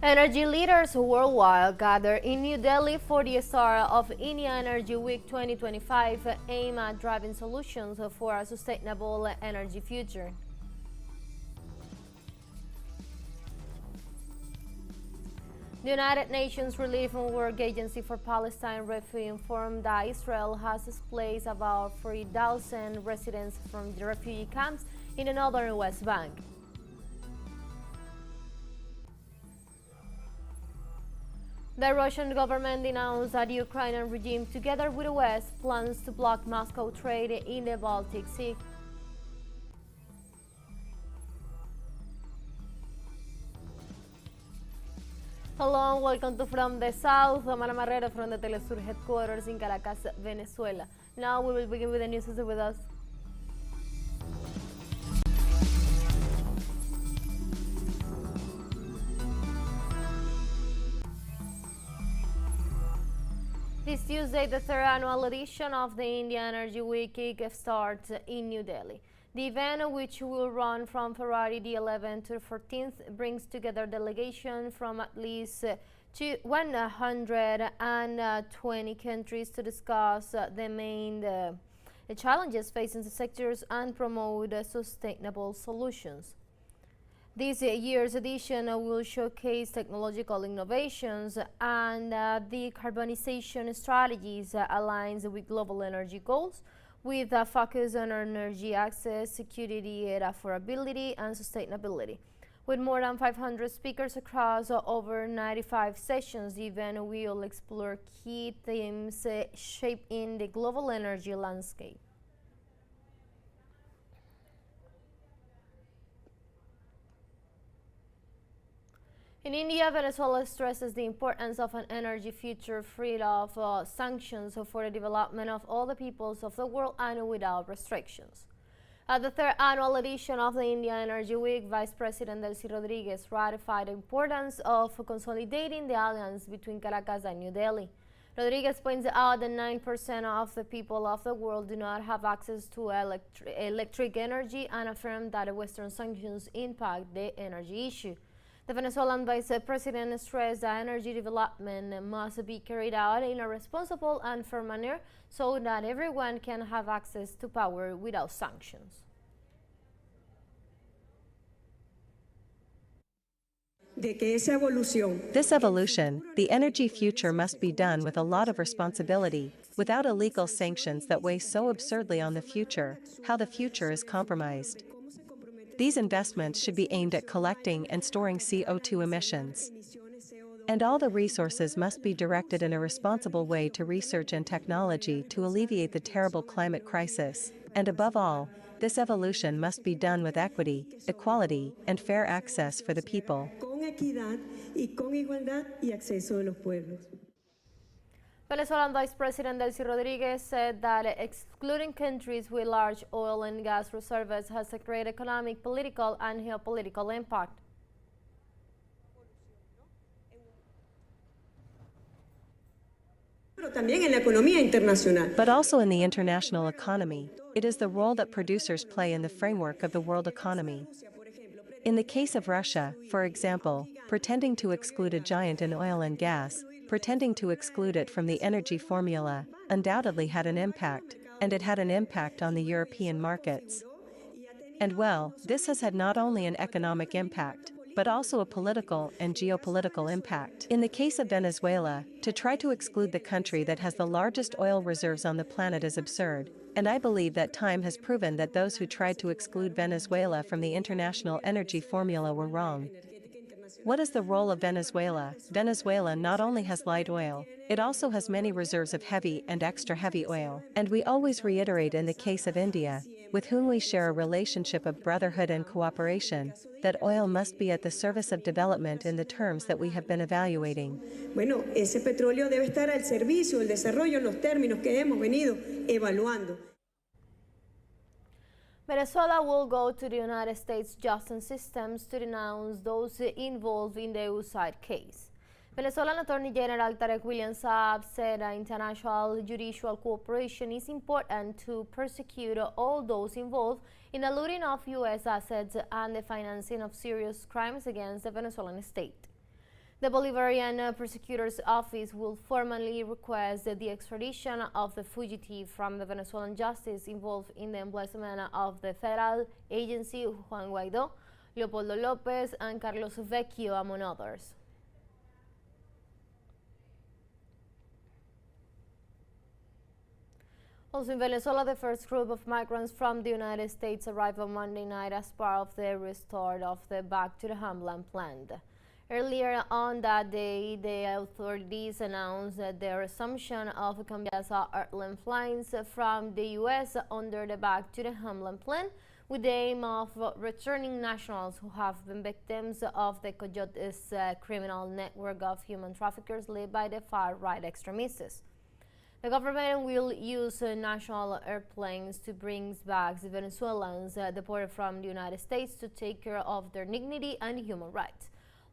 Energy leaders worldwide gather in New Delhi for the start of India Energy Week 2025, aimed at driving solutions for a sustainable energy future. The United Nations Relief and Work Agency for Palestine Refugee informed that Israel has displaced about 40,000 residents from the refugee camps in the northern West Bank. The Russian government denounced that the Ukrainian regime, together with the West, plans to block Moscow trade in the Baltic Sea. Hello and welcome to From the South. I'm Ana Marrero from the teleSUR headquarters in Caracas, Venezuela. Now we will begin with the news. With us. This Tuesday, the third annual edition of the India Energy Week starts in New Delhi. The event, which will run from February the 11th to the 14th, brings together delegations from at least 120 countries to discuss the main challenges facing the sectors and promote sustainable solutions. This year's edition will showcase technological innovations and decarbonization strategies aligned with global energy goals, with a focus on energy access, security, affordability, and sustainability. With more than 500 speakers across over 95 sessions, the event will explore key themes shaping the global energy landscape. In India, Venezuela stresses the importance of an energy future free of sanctions for the development of all the peoples of the world and without restrictions. At the third annual edition of the India Energy Week, Vice President Delcy Rodriguez ratified the importance of consolidating the alliance between Caracas and New Delhi. Rodriguez points out that 9% of the people of the world do not have access to electric energy and affirmed that Western sanctions impact the energy issue. The Venezuelan Vice President stressed that energy development must be carried out in a responsible and fair manner so that everyone can have access to power without sanctions. This evolution, the energy future must be done with a lot of responsibility, without illegal sanctions that weigh so absurdly on the future, how the future is compromised. These investments should be aimed at collecting and storing CO2 emissions. And all the resources must be directed in a responsible way to research and technology to alleviate the terrible climate crisis. And above all, this evolution must be done with equity, equality, and fair access for the people. Venezuelan Vice President Delcy Rodriguez said that excluding countries with large oil and gas reserves has a great economic, political, and geopolitical impact. But also in the international economy, it is the role that producers play in the framework of the world economy. In the case of Russia, for example, pretending to exclude a giant in oil and gas, pretending to exclude it from the energy formula, undoubtedly had an impact, and it had an impact on the European markets. And well, this has had not only an economic impact, but also a political and geopolitical impact. In the case of Venezuela, to try to exclude the country that has the largest oil reserves on the planet is absurd, and I believe that time has proven that those who tried to exclude Venezuela from the international energy formula were wrong. What is the role of Venezuela? Venezuela not only has light oil, it also has many reserves of heavy and extra heavy oil. And we always reiterate in the case of India, with whom we share a relationship of brotherhood and cooperation, that oil must be at the service of development in the terms that we have been evaluating. Bueno, ese petróleo debe estar al servicio del desarrollo en los términos que hemos venido evaluando. Venezuela will go to the United States justice systems to denounce those involved in the USAID case. Venezuelan Attorney General Tarek William Saab said that international judicial cooperation is important to prosecute all those involved in the looting of U.S. assets and the financing of serious crimes against the Venezuelan state. The Bolivarian Prosecutor's Office will formally request the extradition of the fugitive from the Venezuelan justice involved in the embezzlement of the federal agency Juan Guaidó, Leopoldo López, and Carlos Vecchio, among others. Also in Venezuela, the first group of migrants from the United States arrived on Monday night as part of the restart of the Back to the Homeland plan. Earlier on that day, the authorities announced the resumption of Colombia's airline flights from the U.S. under the Back to the Homeland plan, with the aim of returning nationals who have been victims of the Coyotes criminal network of human traffickers led by the far-right extremists. The government will use national airplanes to bring back the Venezuelans deported from the United States to take care of their dignity and human rights.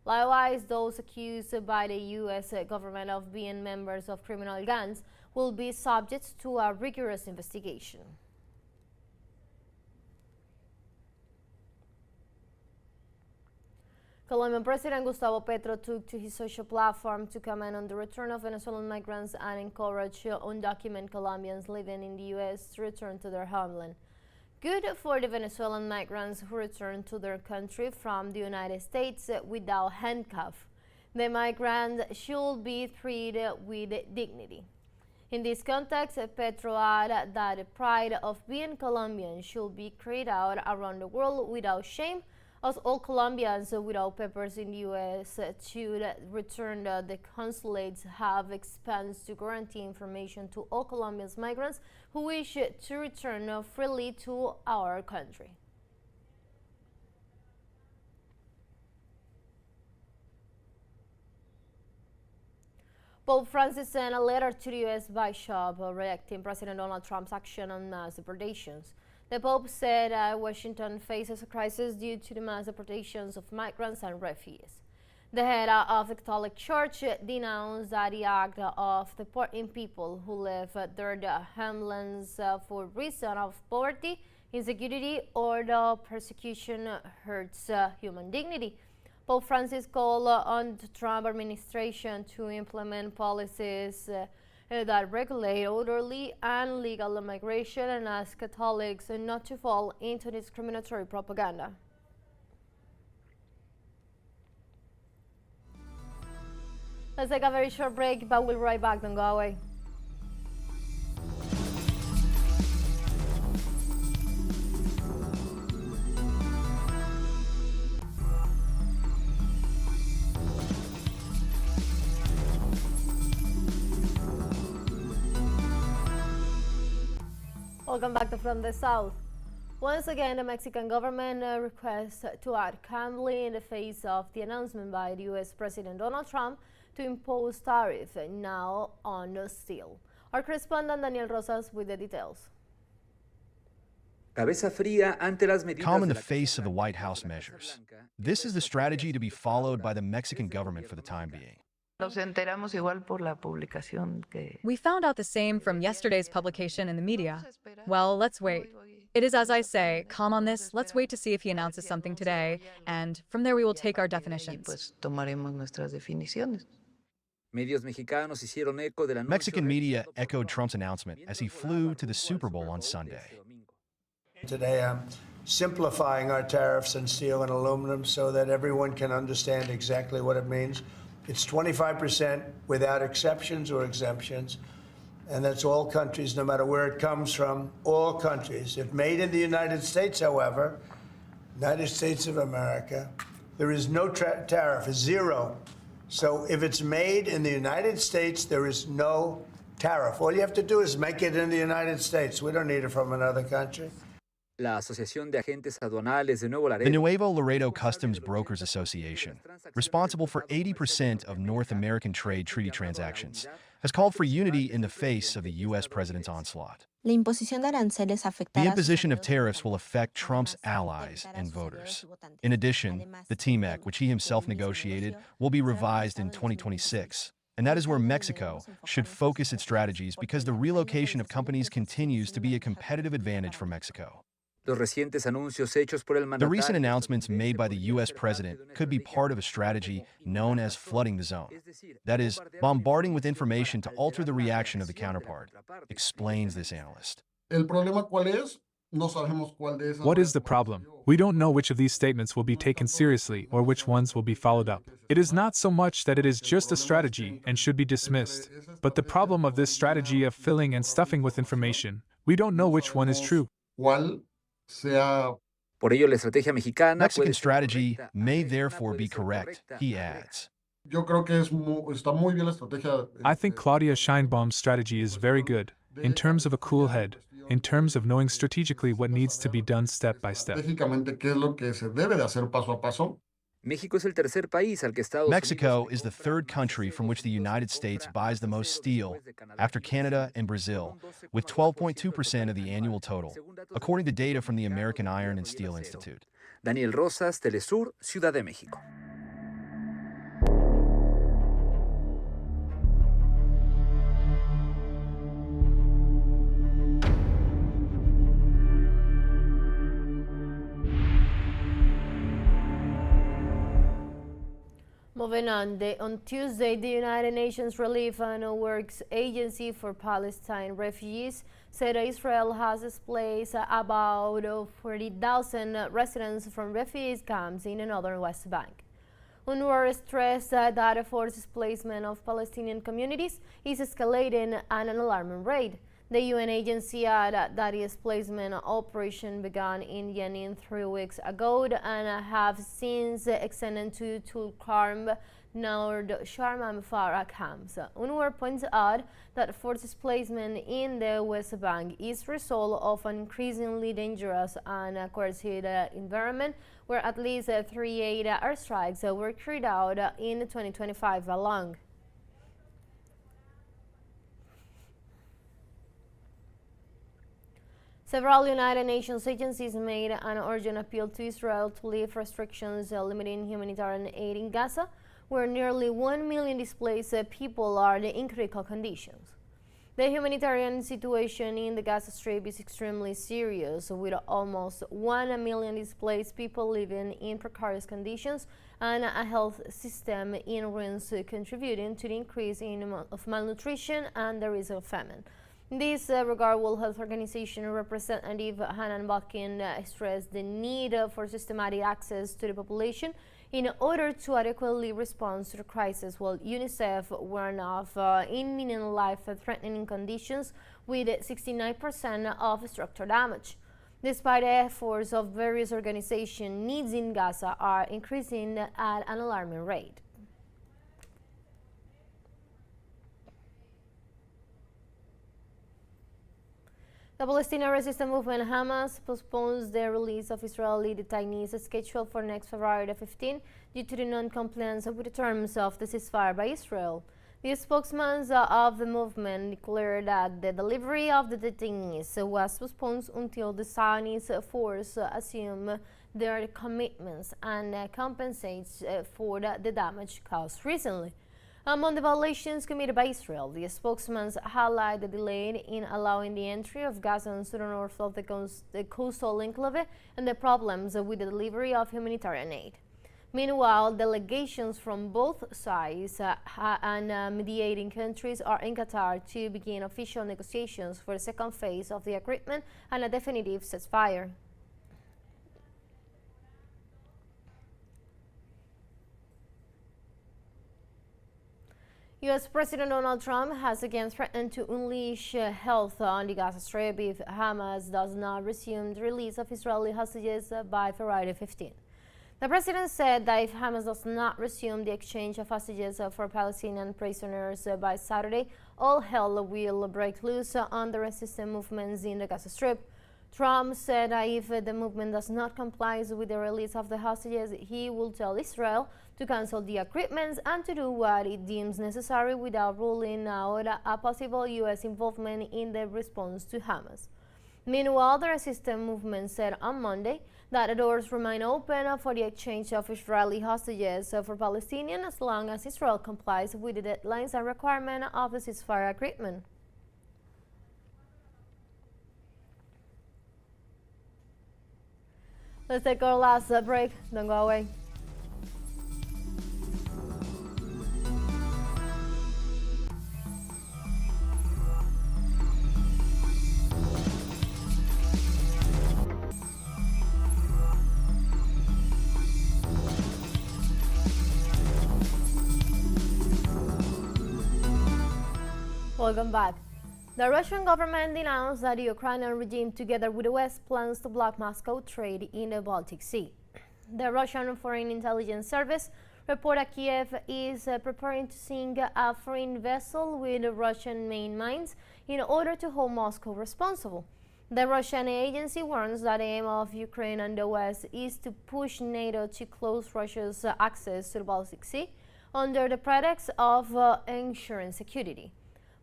Likewise, those accused by the U.S. government of being members of criminal gangs will be subject to a rigorous investigation. Colombian President Gustavo Petro took to his social platform to comment on the return of Venezuelan migrants and encourage undocumented Colombians living in the U.S. to return to their homeland. Good for the Venezuelan migrants who return to their country from the United States without handcuffs. The migrants should be treated with dignity. In this context, Petro added that the pride of being Colombian should be carried out around the world without shame, as all Colombians without papers in the U.S. should return. The consulates have expanded to guarantee information to all Colombian migrants who wish to return freely to our country. Pope Francis sent a letter to the U.S. Bishop rejecting President Donald Trump's action on mass deportations. The Pope said Washington faces a crisis due to the mass deportations of migrants and refugees. The head of the Catholic Church denounced the act of deporting people who left their homelands for reason of poverty, insecurity, or the persecution hurts human dignity. Pope Francis called on the Trump administration to implement policies that regulate orderly and legal immigration and ask Catholics not to fall into discriminatory propaganda. Let's take a very short break, but we'll be right back. Don't go away. Welcome back to From the South. Once again, the Mexican government requests to act calmly in the face of the announcement by the U.S. President Donald Trump to impose tariffs now on steel. Our correspondent Daniel Rosas with the details. Calm in the face of the White House measures. This is the strategy to be followed by the Mexican government for the time being. We found out the same from yesterday's publication in the media. Well, let's wait. It is as I say, calm on this, let's wait to see if he announces something today, and from there we will take our definitions. Mexican media echoed Trump's announcement as he flew to the Super Bowl on Sunday. Today I'm simplifying our tariffs on steel and aluminum so that everyone can understand exactly what it means. It's 25% without exceptions or exemptions, and that's all countries, no matter where it comes from, all countries. If made in the United States, however, United States of America, there is no tariff, zero. So if it's made in the United States, there is no tariff. All you have to do is make it in the United States. We don't need it from another country. The Nuevo Laredo Customs Brokers Association, responsible for 80% of North American trade treaty transactions, has called for unity in the face of the U.S. president's onslaught. The imposition of tariffs will affect Trump's allies and voters. In addition, the TMEC, which he himself negotiated, will be revised in 2026. And that is where Mexico should focus its strategies because the relocation of companies continues to be a competitive advantage for Mexico. Los recientes anuncios hechos por el The recent mandatario announcements made by the U.S. president could be part of a strategy known as flooding the zone. That is, bombarding with information to alter the reaction of the counterpart, explains this analyst. ¿El problema cuál es? No sabemos cuál de esas What is the problem? We don't know which of these statements will be taken seriously or which ones will be followed up. It is not so much that it is just a strategy and should be dismissed, but the problem of this strategy of filling and stuffing with information, we don't know which one is true. cuál sea. Por ello, la estrategia mexicana Mexican strategy may therefore be correct, he adds. Yo creo que está muy bien la estrategia. I think Claudia Sheinbaum's strategy is very good, in terms of a cool head, in terms of knowing strategically what needs to be done step by step. Estratégicamente qué es lo que se debe de hacer paso a paso. México es el tercer país al que Estados Mexico Unidos is the third country from which the United States buys the most steel, after Canada and Brazil, with 12.2% of the annual total, according to data from the American Iron and Steel Institute. Daniel Rosas, TeleSUR, Ciudad de México. Moving on Tuesday, the United Nations Relief and Works Agency for Palestine Refugees said Israel has displaced about 40,000 residents from refugee camps in the northern West Bank. UNRWA stressed that the forced displacement of Palestinian communities is escalating at an alarming rate. The UN agency added that the displacement operation began in Yenin 3 weeks ago and have since extended to Tulkarm, Nord Sharm and Farah camps. UNRWA points out that forced displacement in the West Bank is a result of an increasingly dangerous and coercive environment, where at least 38 airstrikes were carried out in 2025 alone. Several United Nations agencies made an urgent appeal to Israel to lift restrictions limiting humanitarian aid in Gaza, where nearly 1 million displaced people are in critical conditions. The humanitarian situation in the Gaza Strip is extremely serious, with almost 1 million displaced people living in precarious conditions and a health system in ruins, contributing to the increase of malnutrition and the risk of famine. In this regard, World Health Organization representative Hanan Bakin stressed the need for systematic access to the population in order to adequately respond to the crisis, while UNICEF warned of imminent life-threatening conditions with 69% of structural damage. Despite the efforts of various organizations, needs in Gaza are increasing at an alarming rate. The Palestinian resistance movement Hamas postpones the release of Israeli detainees scheduled for next February 15 due to the non-compliance with the terms of the ceasefire by Israel. The spokesman of the movement declared that the delivery of the detainees was postponed until the Zionist force assume their commitments and compensates for the damage caused recently. Among the violations committed by Israel, the spokesman highlighted the delay in allowing the entry of Gazans to the north of the coastal enclave and the problems with the delivery of humanitarian aid. Meanwhile, delegations from both sides and mediating countries are in Qatar to begin official negotiations for the second phase of the agreement and a definitive ceasefire. U.S. President Donald Trump has again threatened to unleash hell on the Gaza Strip if Hamas does not resume the release of Israeli hostages by February 15. The president said that if Hamas does not resume the exchange of hostages for Palestinian prisoners by Saturday, all hell will break loose on the resistance movements in the Gaza Strip. Trump said that if the movement does not comply with the release of the hostages, he will tell Israel to cancel the agreements and to do what it deems necessary without ruling out a possible U.S. involvement in the response to Hamas. Meanwhile, the resistance movement said on Monday that the doors remain open for the exchange of Israeli hostages for Palestinians as long as Israel complies with the deadlines and requirements of the ceasefire agreement. Let's take our last break. Don't go away. Welcome back. The Russian government denounced that the Ukrainian regime, together with the West, plans to block Moscow trade in the Baltic Sea. The Russian Foreign Intelligence Service reported that Kiev is preparing to sink a foreign vessel with Russian main mines in order to hold Moscow responsible. The Russian agency warns that the aim of Ukraine and the West is to push NATO to close Russia's access to the Baltic Sea under the pretext of ensuring security.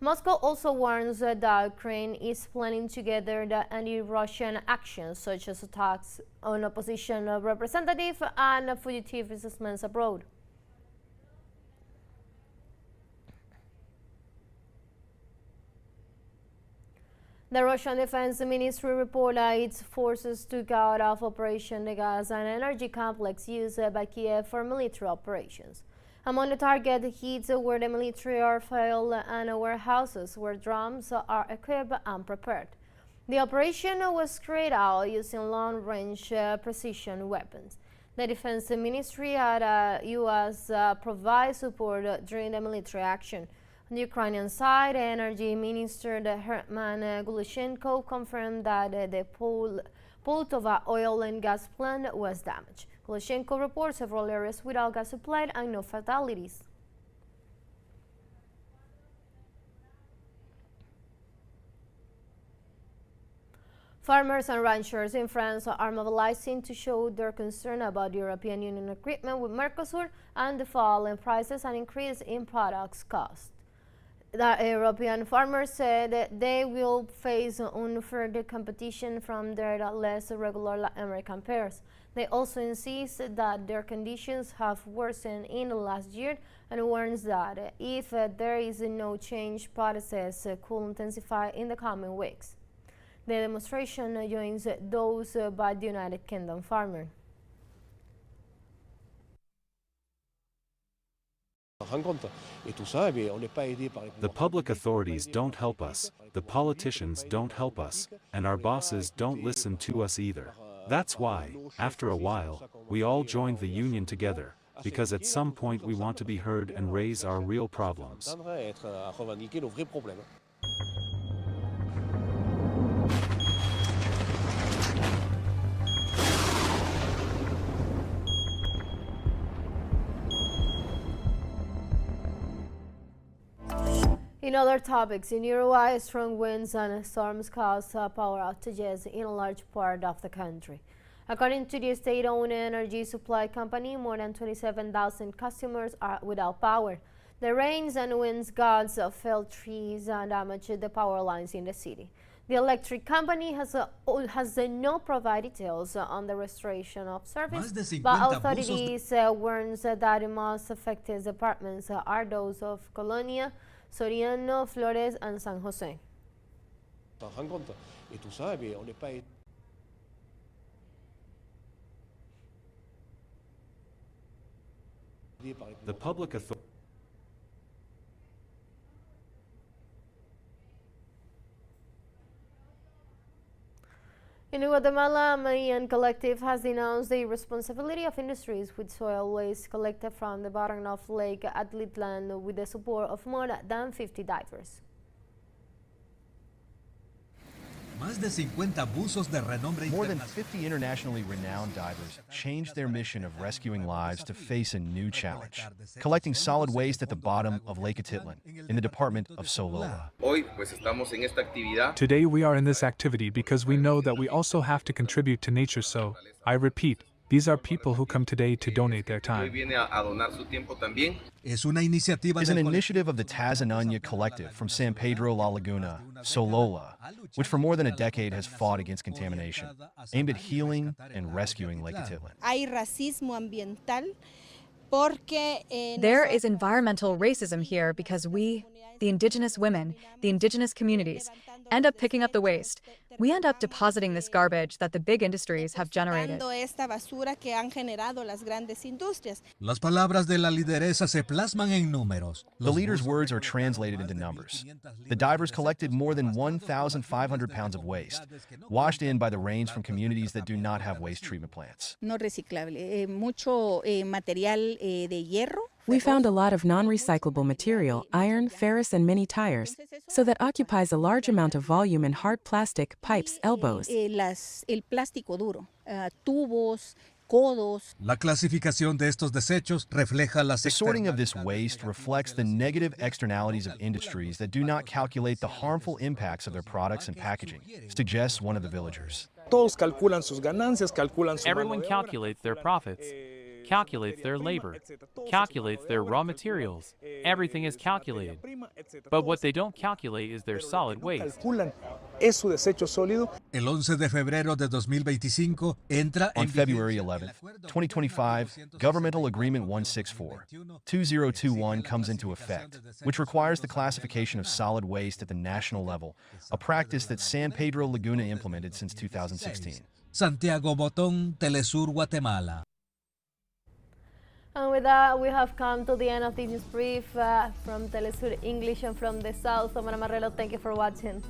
Moscow also warns that Ukraine is planning together the anti-Russian actions such as attacks on opposition representatives and fugitive assessments abroad. The Russian Defense Ministry reported that its forces took out of operation the gas and energy complex used by Kiev for military operations. Among the target hits were the military airfield and warehouses where drums are equipped and prepared. The operation was carried out using long-range precision weapons. The Defense Ministry had U.S. provide support during the military action. On the Ukrainian side, the Energy Minister Herman Glushenko confirmed that the Poltava oil and gas plant was damaged. Glushenko reports several areas without gas supply and no fatalities. Farmers and ranchers in France are mobilizing to show their concern about the European Union agreement with Mercosur and the fall in prices and increase in products cost. The European farmers said that they will face unfair competition from their less regular Latin American peers. They also insist that their conditions have worsened in the last year and warns that if there is no change, protests could intensify in the coming weeks. The demonstration joins those by the United Kingdom farmers. The public authorities don't help us, the politicians don't help us, and our bosses don't listen to us either. That's why, after a while, we all joined the union together, because at some point we want to be heard and raise our real problems. In other topics, in Uruguay, strong winds and storms caused power outages in a large part of the country. According to the state-owned energy supply company, more than 27,000 customers are without power. The rains and winds gusts felled trees and damaged the power lines in the city. The electric company has no provided details on the restoration of service, but authorities warns that the most affected departments are those of Colonia, Soriano, Flores, and San Jose. The public authority. In Guatemala, a Mayan collective has denounced the responsibility of industries with soil waste collected from the bottom of Lake Atitlan with the support of more than 50 divers. More than 50 internationally renowned divers changed their mission of rescuing lives to face a new challenge, collecting solid waste at the bottom of Lake Atitlan in the department of Solola. Today we are in this activity because we know that we also have to contribute to nature, so, I repeat, these are people who come today to donate their time. Is an initiative of the Tazananya Collective from San Pedro La Laguna, Solola, which for more than a decade has fought against contamination, aimed at healing and rescuing Lake Atitlan. There is environmental racism here because we, the indigenous women, the indigenous communities, end up picking up the waste. We end up depositing this garbage that the big industries have generated. Las palabras de la lideresa se plasman en números. The leader's words are translated into numbers. The divers collected more than 1,500 pounds of waste, washed in by the rains from communities that do not have waste treatment plants. We found a lot of non-recyclable material, iron, ferrous, and many tires, so that occupies a large amount of volume in hard plastic, pipes, elbows. La clasificación de estos desechos refleja las The sorting of this waste reflects the negative externalities of industries that do not calculate the harmful impacts of their products and packaging, suggests one of the villagers. Everyone calculates their profits, calculates their labor, calculates their raw materials. Everything is calculated. But what they don't calculate is their solid waste. El 11 de febrero de 2025 entra On February 11, 2025, Governmental Agreement 164-2021 comes into effect, which requires the classification of solid waste at the national level, a practice that San Pedro Laguna implemented since 2016. Santiago Botón, TeleSUR, Guatemala. And with that, we have come to the end of this brief from telesur English and from the South. Samara Marrero, thank you for watching.